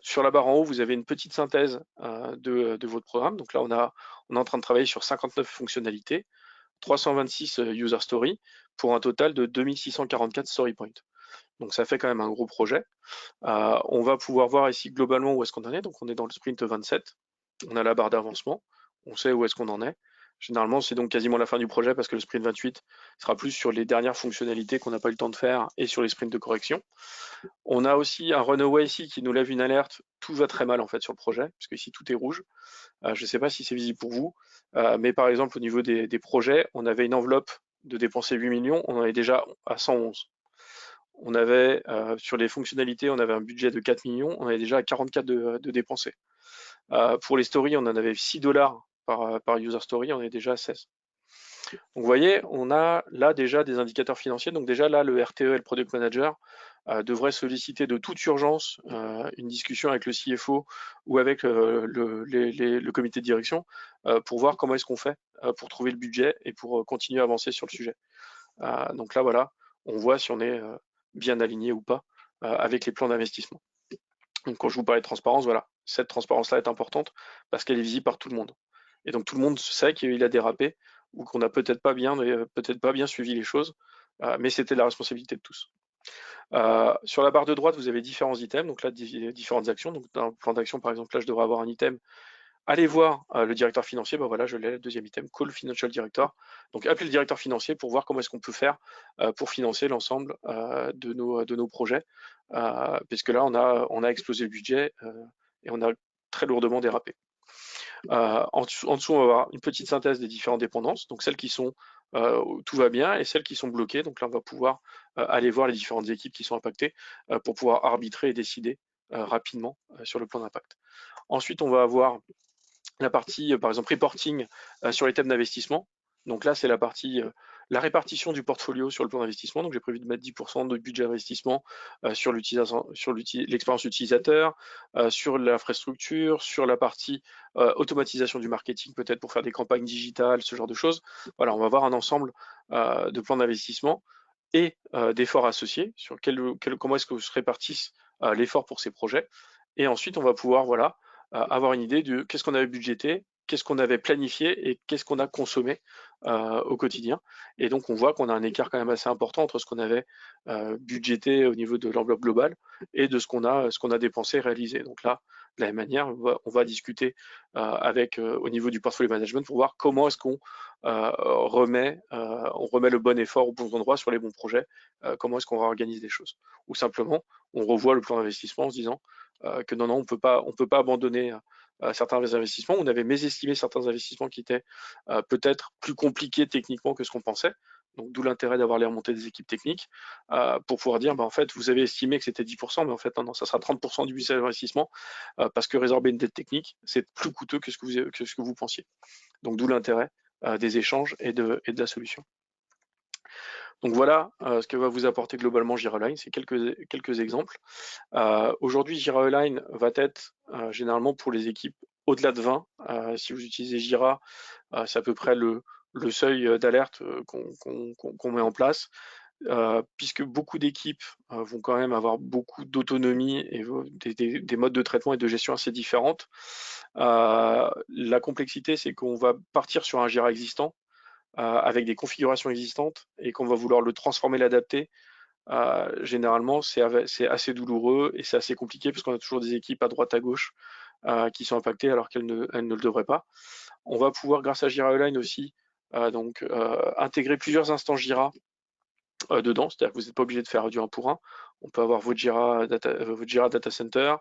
Sur la barre en haut, vous avez une petite synthèse de votre programme. Donc là, on est en train de travailler sur 59 fonctionnalités, 326 user stories, pour un total de 2644 story points. Donc ça fait quand même un gros projet. On va pouvoir voir ici globalement où est-ce qu'on en est. Donc on est dans le sprint 27. On a la barre d'avancement. On sait où est-ce qu'on en est. Généralement, c'est donc quasiment la fin du projet parce que le sprint 28 sera plus sur les dernières fonctionnalités qu'on n'a pas eu le temps de faire et sur les sprints de correction. On a aussi un runaway ici qui nous lève une alerte. Tout va très mal en fait sur le projet, puisque ici tout est rouge. Je ne sais pas si c'est visible pour vous, mais par exemple au niveau des projets, on avait une enveloppe de dépenser 8 millions, on en est déjà à 111. On avait sur les fonctionnalités, on avait un budget de 4 millions, on est déjà à 44 de dépensés. Pour les stories, on en avait 6 dollars par user story, on est déjà à 16. Donc vous voyez, on a là déjà des indicateurs financiers. Donc déjà là, le RTE et le Product Manager devraient solliciter de toute urgence une discussion avec le CFO ou avec le comité de direction pour voir comment est-ce qu'on fait pour trouver le budget et pour continuer à avancer sur le sujet. Donc là, voilà, on voit si on est bien aligné ou pas avec les plans d'investissement. Donc quand je vous parlais de transparence, voilà, cette transparence-là est importante parce qu'elle est visible par tout le monde. Et donc tout le monde sait qu'il a dérapé ou qu'on n'a peut-être pas bien suivi les choses, mais c'était la responsabilité de tous. Sur la barre de droite, vous avez différents items, donc là différentes actions. Donc dans le plan d'action, par exemple, là je devrais avoir un item. Allez voir le directeur financier, ben voilà, je l'ai, le deuxième item, Call Financial Director. Donc appelez le directeur financier pour voir comment est-ce qu'on peut faire pour financer l'ensemble de nos projets, puisque là on a explosé le budget et on a très lourdement dérapé. En dessous, on va avoir une petite synthèse des différentes dépendances, donc celles qui sont où tout va bien et celles qui sont bloquées. Donc là, on va pouvoir aller voir les différentes équipes qui sont impactées pour pouvoir arbitrer et décider rapidement sur le plan d'impact. Ensuite, on va avoir la partie, par exemple, reporting sur les thèmes d'investissement. Donc là, c'est la partie, la répartition du portfolio sur le plan d'investissement. Donc j'ai prévu de mettre 10% de budget d'investissement sur l'expérience utilisateur, sur l'infrastructure, sur la partie automatisation du marketing, peut-être pour faire des campagnes digitales, ce genre de choses. Voilà, on va avoir un ensemble de plans d'investissement et d'efforts associés sur comment est-ce que se répartissent l'effort pour ces projets. Et ensuite, on va pouvoir, voilà, avoir une idée de qu'est-ce qu'on avait budgété, qu'est-ce qu'on avait planifié et qu'est-ce qu'on a consommé au quotidien. Et donc on voit qu'on a un écart quand même assez important entre ce qu'on avait budgété au niveau de l'enveloppe globale et de ce qu'on a dépensé, réalisé. Donc là, de la même manière, on va discuter avec au niveau du portfolio management pour voir comment est-ce qu'on remet le bon effort au bon endroit sur les bons projets, comment est-ce qu'on réorganise des choses. Ou simplement, on revoit le plan d'investissement en se disant que non, on peut pas abandonner certains investissements. On avait mésestimé certains investissements qui étaient peut-être plus compliqués techniquement que ce qu'on pensait. Donc d'où l'intérêt d'avoir les remontées des équipes techniques pour pouvoir dire, en fait, vous avez estimé que c'était 10%, mais en fait, non, ça sera 30% du budget d'investissement parce que résorber une dette technique, c'est plus coûteux que ce que vous pensiez. Donc d'où l'intérêt des échanges et de la solution. Donc voilà ce que va vous apporter globalement Jira Align, c'est quelques exemples. Aujourd'hui, Jira Align va être généralement pour les équipes au-delà de 20. Si vous utilisez Jira, c'est à peu près le seuil d'alerte qu'on met en place. Puisque beaucoup d'équipes vont quand même avoir beaucoup d'autonomie et des modes de traitement et de gestion assez différentes. La complexité, c'est qu'on va partir sur un Jira existant avec des configurations existantes et qu'on va vouloir le transformer, l'adapter. Généralement, c'est assez douloureux et c'est assez compliqué parce qu'on a toujours des équipes à droite, à gauche qui sont impactées alors qu'elles ne le devraient pas. On va pouvoir, grâce à Jira Align aussi, intégrer plusieurs instances Jira dedans, c'est-à-dire que vous n'êtes pas obligé de faire du 1 pour 1. On peut avoir votre Jira Data Center,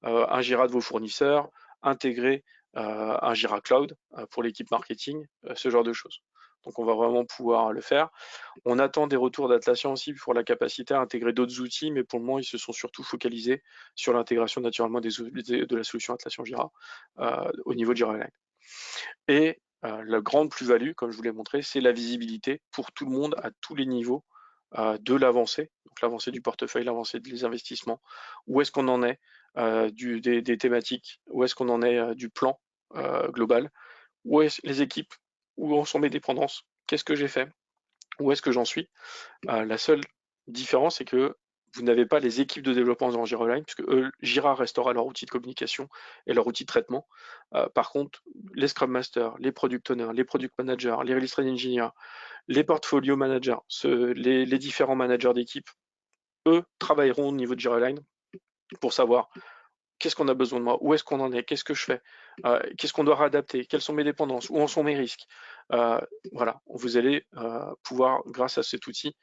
un Jira de vos fournisseurs, intégrer un Jira Cloud pour l'équipe marketing, ce genre de choses. Donc on va vraiment pouvoir le faire. On attend des retours d'Atlassian aussi pour la capacité à intégrer d'autres outils, mais pour le moment, ils se sont surtout focalisés sur l'intégration naturellement de la solution Atlassian Jira au niveau de Jira Align. Et la grande plus-value, comme je vous l'ai montré, c'est la visibilité pour tout le monde à tous les niveaux de l'avancée, donc l'avancée du portefeuille, l'avancée des investissements, où est-ce qu'on en est des thématiques, où est-ce qu'on en est du plan global, où est-ce les équipes, où en sont mes dépendances, qu'est-ce que j'ai fait, où est-ce que j'en suis. La seule différence, c'est que vous n'avez pas les équipes de développement dans Jira Online, puisque eux, Jira restera leur outil de communication et leur outil de traitement. Par contre, les Scrum Masters, les Product Owners, les Product Managers, les Release Train Engineers, les Portfolio Managers, les différents managers d'équipe, eux travailleront au niveau de Jira Online pour savoir qu'est-ce qu'on a besoin de moi, où est-ce qu'on en est, qu'est-ce que je fais, qu'est-ce qu'on doit réadapter, quelles sont mes dépendances, où en sont mes risques. Voilà, vous allez pouvoir, grâce à cet outil,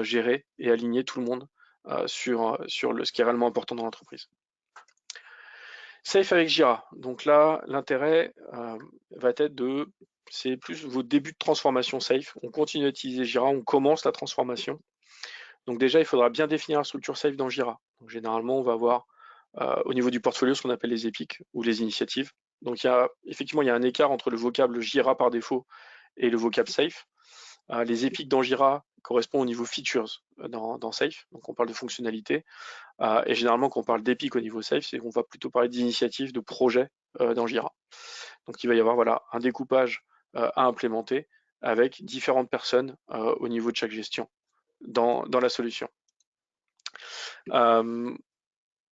gérer et aligner tout le monde sur ce qui est réellement important dans l'entreprise. Safe avec Jira. Donc là, l'intérêt va être c'est plus vos débuts de transformation safe. On continue à utiliser Jira, on commence la transformation. Donc déjà, il faudra bien définir la structure safe dans Jira. Donc généralement, on va avoir au niveau du portfolio ce qu'on appelle les épiques ou les initiatives. Donc effectivement, il y a un écart entre le vocable Jira par défaut et le vocable safe. Les épiques dans Jira correspondent au niveau features dans safe. Donc on parle de fonctionnalités. Et généralement, quand on parle d'épiques au niveau safe, on va plutôt parler d'initiatives, de projets dans Jira. Donc il va y avoir voilà, un découpage à implémenter avec différentes personnes au niveau de chaque gestion dans la solution.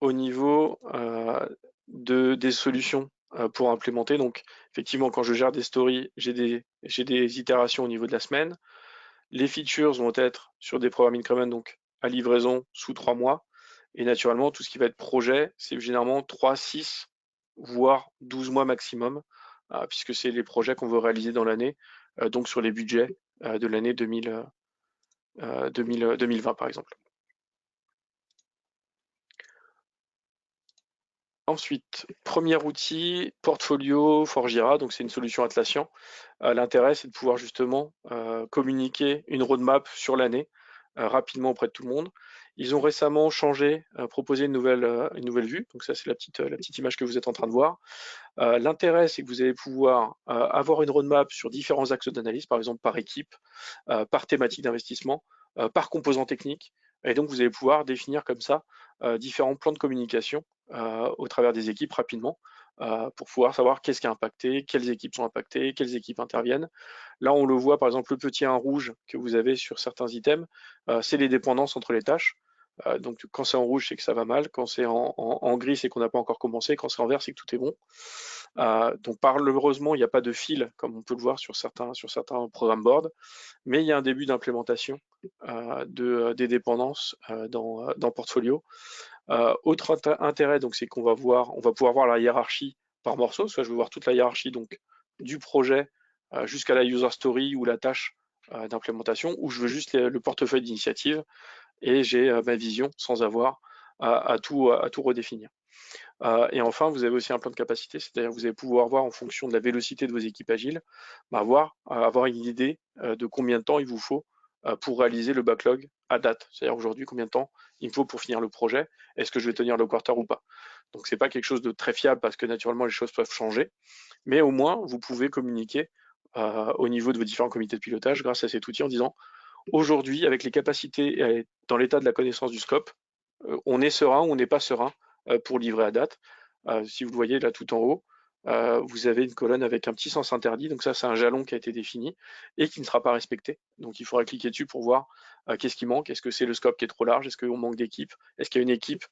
Au niveau des solutions pour implémenter, donc effectivement quand je gère des stories, j'ai des itérations au niveau de la semaine. Les features vont être sur des programmes increment, donc à livraison sous 3 mois. Et naturellement, tout ce qui va être projet, c'est généralement 3, 6, voire 12 mois maximum, puisque c'est les projets qu'on veut réaliser dans l'année, donc sur les budgets de l'année 2020 par exemple. Ensuite, premier outil, Portfolio for Jira, donc c'est une solution Atlassian. L'intérêt, c'est de pouvoir justement communiquer une roadmap sur l'année rapidement auprès de tout le monde. Ils ont récemment changé, proposé une nouvelle vue, donc ça c'est la petite image que vous êtes en train de voir. L'intérêt, c'est que vous allez pouvoir avoir une roadmap sur différents axes d'analyse, par exemple par équipe, par thématique d'investissement, par composant technique, et donc vous allez pouvoir définir comme ça différents plans de communication au travers des équipes rapidement pour pouvoir savoir qu'est-ce qui a impacté, quelles équipes sont impactées, quelles équipes interviennent. Là, on le voit, par exemple, le petit 1 rouge que vous avez sur certains items, c'est les dépendances entre les tâches. Donc quand c'est en rouge, c'est que ça va mal. Quand c'est en gris, c'est qu'on n'a pas encore commencé. Quand c'est en vert, c'est que tout est bon. Donc malheureusement, il n'y a pas de fil, comme on peut le voir sur certains programmes board, mais il y a un début d'implémentation des dépendances dans Portfolio. Autre intérêt, donc, c'est qu'on va pouvoir voir la hiérarchie par morceau. Soit je vais voir toute la hiérarchie donc du projet jusqu'à la user story ou la tâche d'implémentation, ou je veux juste le portefeuille d'initiative et j'ai ma vision sans avoir à tout redéfinir. Et enfin, vous avez aussi un plan de capacité, c'est-à-dire que vous allez pouvoir voir en fonction de la vélocité de vos équipes agiles, avoir une idée de combien de temps il vous faut pour réaliser le backlog à date. C'est-à-dire aujourd'hui, combien de temps il me faut pour finir le projet, est-ce que je vais tenir le quarter ou pas. Donc c'est pas quelque chose de très fiable parce que naturellement les choses peuvent changer, mais au moins vous pouvez communiquer au niveau de vos différents comités de pilotage grâce à cet outil en disant aujourd'hui, avec les capacités et dans l'état de la connaissance du scope, on est serein ou on n'est pas serein pour livrer à date. Si vous le voyez là tout en haut, vous avez une colonne avec un petit sens interdit. Donc ça, c'est un jalon qui a été défini et qui ne sera pas respecté. Donc il faudra cliquer dessus pour voir qu'est-ce qui manque. Est-ce que c'est le scope qui est trop large? Est-ce qu'on manque d'équipe? Est-ce qu'il y a une équipe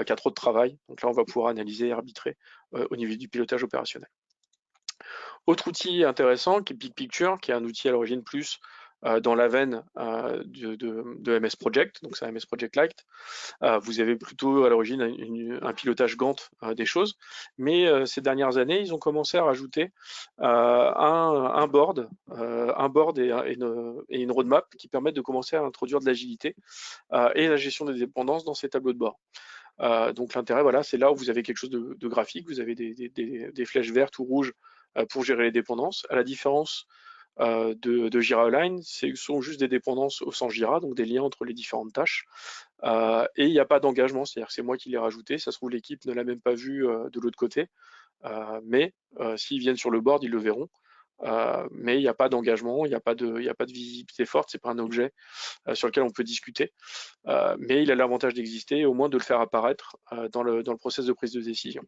qui a trop de travail? Donc là, on va pouvoir analyser et arbitrer au niveau du pilotage opérationnel. Autre outil intéressant qui est Big Picture, qui est un outil à l'origine plus dans la veine de MS Project, donc c'est un MS Project Lite. Vous avez plutôt à l'origine un pilotage Gantt des choses, mais ces dernières années, ils ont commencé à rajouter un board et une roadmap qui permettent de commencer à introduire de l'agilité et la gestion des dépendances dans ces tableaux de bord. Donc l'intérêt, voilà, c'est là où vous avez quelque chose de graphique, vous avez des flèches vertes ou rouges pour gérer les dépendances. À la différence de Jira Align, ce sont juste des dépendances au sens Jira, donc des liens entre les différentes tâches. Et il n'y a pas d'engagement, c'est-à-dire que c'est moi qui l'ai rajouté. Ça se trouve, l'équipe ne l'a même pas vu de l'autre côté. Mais s'ils viennent sur le board, ils le verront. Mais il n'y a pas d'engagement, il n'y a pas de visibilité forte, c'est pas un objet sur lequel on peut discuter. Mais il a l'avantage d'exister et au moins de le faire apparaître dans le process de prise de décision.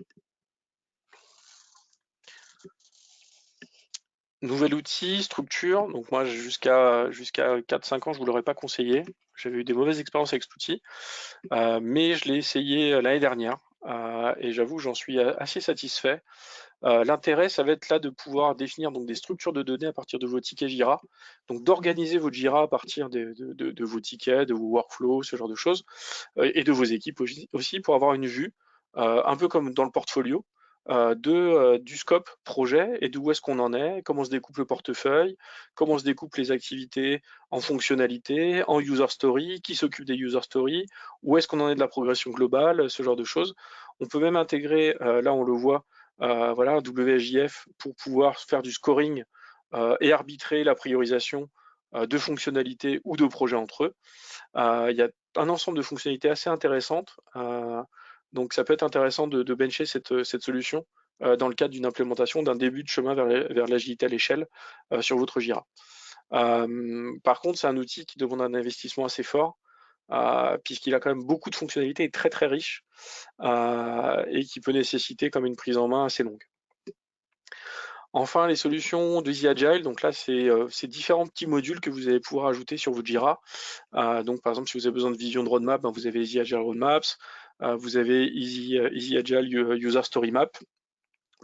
Nouvel outil, structure. Donc moi, jusqu'à 4-5 ans, je vous l'aurais pas conseillé. J'avais eu des mauvaises expériences avec cet outil, mais je l'ai essayé l'année dernière et j'avoue, j'en suis assez satisfait. L'intérêt, ça va être là de pouvoir définir donc des structures de données à partir de vos tickets Jira, donc d'organiser votre Jira à partir de vos tickets, de vos workflows, ce genre de choses, et de vos équipes aussi pour avoir une vue, un peu comme dans le portfolio, du scope projet et d'où est-ce qu'on en est, comment se découpe le portefeuille, comment se découpent les activités en fonctionnalités, en user story, qui s'occupe des user stories, où est-ce qu'on en est de la progression globale, ce genre de choses. On peut même intégrer, là on le voit, voilà, WSJF pour pouvoir faire du scoring et arbitrer la priorisation de fonctionnalités ou de projets entre eux. Il y a un ensemble de fonctionnalités assez intéressantes, donc ça peut être intéressant de bencher cette solution dans le cadre d'une implémentation, d'un début de chemin vers l'agilité à l'échelle sur votre Jira. Par contre, c'est un outil qui demande un investissement assez fort, puisqu'il a quand même beaucoup de fonctionnalités et très très riche, et qui peut nécessiter comme une prise en main assez longue. Enfin, les solutions de Easy Agile, donc là, c'est différents petits modules que vous allez pouvoir ajouter sur votre Jira. Donc, par exemple, si vous avez besoin de vision de roadmap, ben, vous avez Easy Agile Roadmaps, vous avez Easy Agile User Story Map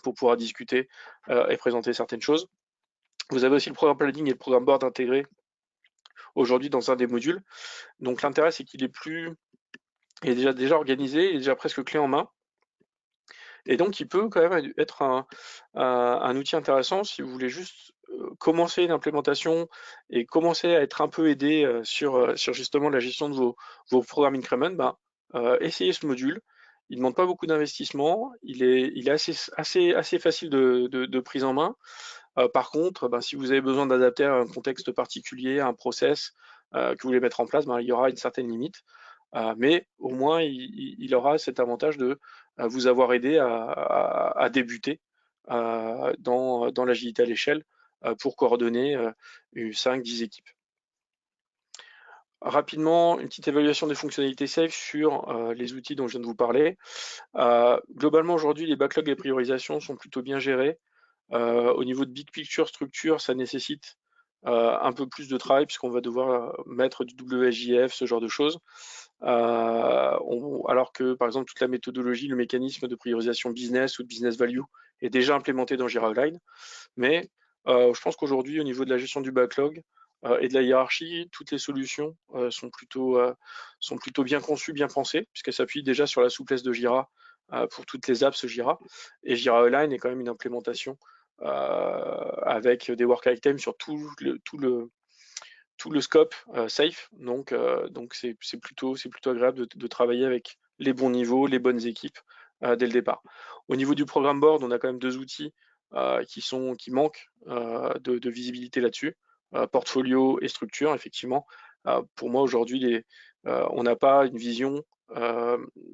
pour pouvoir discuter et présenter certaines choses. Vous avez aussi le programme planning et le programme board intégrés aujourd'hui dans un des modules. Donc, l'intérêt, c'est qu'il est déjà organisé, il est déjà presque clé en main. Et donc, il peut quand même être un outil intéressant si vous voulez juste commencer une implémentation et commencer à être un peu aidé sur justement la gestion de vos programmes increment. Ben, essayez ce module. Il ne demande pas beaucoup d'investissement. Il est assez facile de prise en main. Par contre, ben, si vous avez besoin d'adapter à un contexte particulier, à un process que vous voulez mettre en place, ben, il y aura une certaine limite. Mais au moins, il aura cet avantage de vous avoir aidé à débuter dans l'agilité à l'échelle pour coordonner 5-10 équipes. Rapidement, une petite évaluation des fonctionnalités safe sur les outils dont je viens de vous parler. Globalement, aujourd'hui, les backlogs et priorisations sont plutôt bien gérés. Au niveau de big picture, structure, ça nécessite un peu plus de travail puisqu'on va devoir mettre du WSJF, ce genre de choses. Alors que par exemple toute la méthodologie, le mécanisme de priorisation business ou de business value est déjà implémenté dans Jira Align. Mais je pense qu'aujourd'hui, au niveau de la gestion du backlog et de la hiérarchie, toutes les solutions sont plutôt bien conçues, bien pensées, puisqu'elles s'appuient déjà sur la souplesse de Jira pour toutes les apps Jira. Et Jira Align est quand même une implémentation avec des work items sur tout le scope safe. Donc c'est plutôt agréable de travailler avec les bons niveaux, les bonnes équipes dès le départ. Au niveau du programme board, on a quand même deux outils qui manquent de visibilité là-dessus, portfolio et structure, effectivement. Pour moi, aujourd'hui, on n'a pas une vision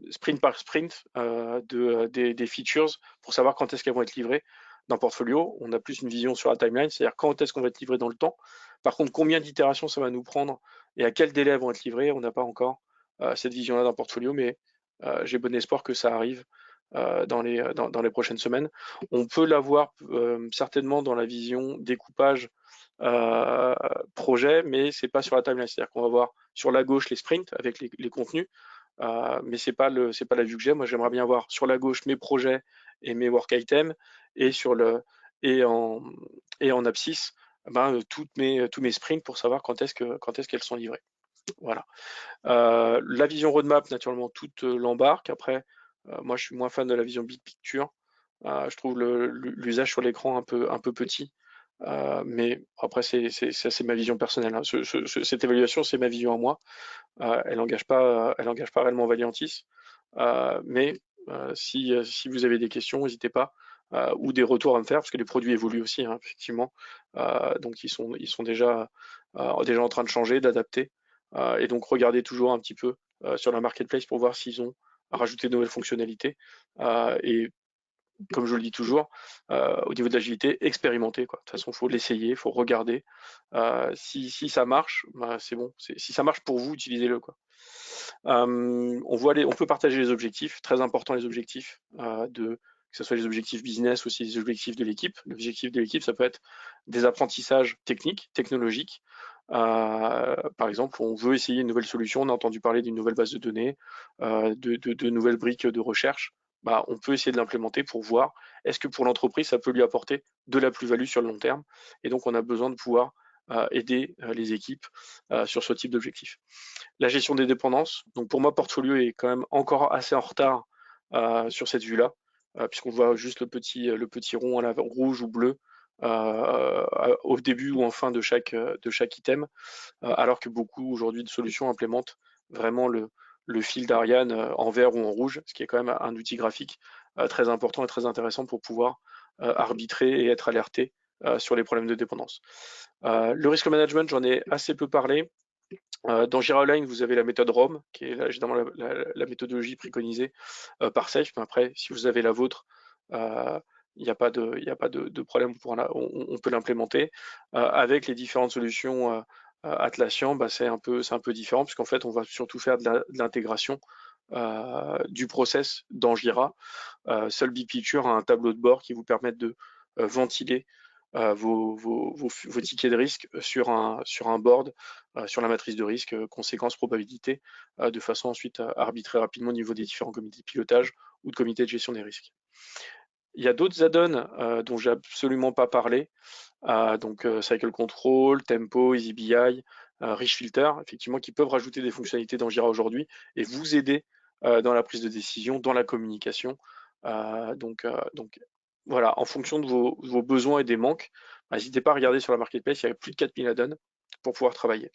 sprint par sprint des features pour savoir quand est-ce qu'elles vont être livrées. Dans portfolio, on a plus une vision sur la timeline, c'est-à-dire quand est-ce qu'on va être livré dans le temps. Par contre, combien d'itérations ça va nous prendre et à quel délai elles vont être livrées, on n'a pas encore cette vision-là dans portfolio, mais j'ai bon espoir que ça arrive dans les prochaines semaines. On peut l'avoir certainement dans la vision découpage projet, mais c'est pas sur la timeline. C'est-à-dire qu'on va voir sur la gauche les sprints avec les contenus, mais c'est pas la vue que j'ai. Moi, j'aimerais bien voir sur la gauche mes projets et mes work items, et en abscisse ben, tous mes sprints pour savoir quand est-ce qu'elles sont livrées. Voilà. La vision roadmap, naturellement, toute l'embarque. Après, moi, je suis moins fan de la vision big picture. Je trouve l'usage sur l'écran un peu petit. Mais après, c'est ma vision personnelle, hein. Cette évaluation, c'est ma vision à moi. Elle n'engage pas réellement Valiantis. Mais si vous avez des questions, n'hésitez pas. Ou des retours à me faire, parce que les produits évoluent aussi, hein, effectivement. Donc ils sont déjà en train de changer, d'adapter. Et donc regardez toujours un petit peu sur la marketplace pour voir s'ils ont rajouté de nouvelles fonctionnalités. Et comme je le dis toujours, au niveau de l'agilité, expérimenter, quoi. De toute façon, il faut l'essayer, il faut regarder. Si ça marche, bah, c'est bon. Si ça marche pour vous, utilisez-le, quoi. On peut partager les objectifs, très important les objectifs, que ce soit les objectifs business ou aussi les objectifs de l'équipe. L'objectif de l'équipe, ça peut être des apprentissages techniques, technologiques. Par exemple, on veut essayer une nouvelle solution, on a entendu parler d'une nouvelle base de données, de nouvelles briques de recherche. Bah, on peut essayer de l'implémenter pour voir est-ce que pour l'entreprise, ça peut lui apporter de la plus-value sur le long terme. Et donc, on a besoin de pouvoir aider les équipes sur ce type d'objectif. La gestion des dépendances. Donc, pour moi, Portfolio est quand même encore assez en retard sur cette vue-là, puisqu'on voit juste le petit rond à la rouge ou bleu au début ou en fin de chaque item, alors que beaucoup aujourd'hui de solutions implémentent vraiment le fil d'Ariane en vert ou en rouge, ce qui est quand même un outil graphique très important et très intéressant pour pouvoir arbitrer et être alerté sur les problèmes de dépendance. Le risk management, j'en ai assez peu parlé. Dans Jira Align, vous avez la méthode ROM, qui est généralement la méthodologie préconisée par Safe. Mais après, si vous avez la vôtre, il n'y a pas de problème, on peut l'implémenter. Avec les différentes solutions Atlassian, bah, c'est un peu différent, puisqu'en fait, on va surtout faire de l'intégration du process dans Jira. Seul Big Picture a un tableau de bord qui vous permet de ventiler vos tickets de risque sur un board, sur la matrice de risque, conséquences, probabilités, de façon ensuite à arbitrer rapidement au niveau des différents comités de pilotage ou de comités de gestion des risques. Il y a d'autres add-ons dont j'ai absolument pas parlé, donc Cycle Control, Tempo, EasyBI, Rich Filter, effectivement, qui peuvent rajouter des fonctionnalités dans Jira aujourd'hui et vous aider dans la prise de décision, dans la communication. Donc voilà, en fonction de vos besoins et des manques, n'hésitez pas à regarder sur la marketplace, il y a plus de 4000 add-ons pour pouvoir travailler.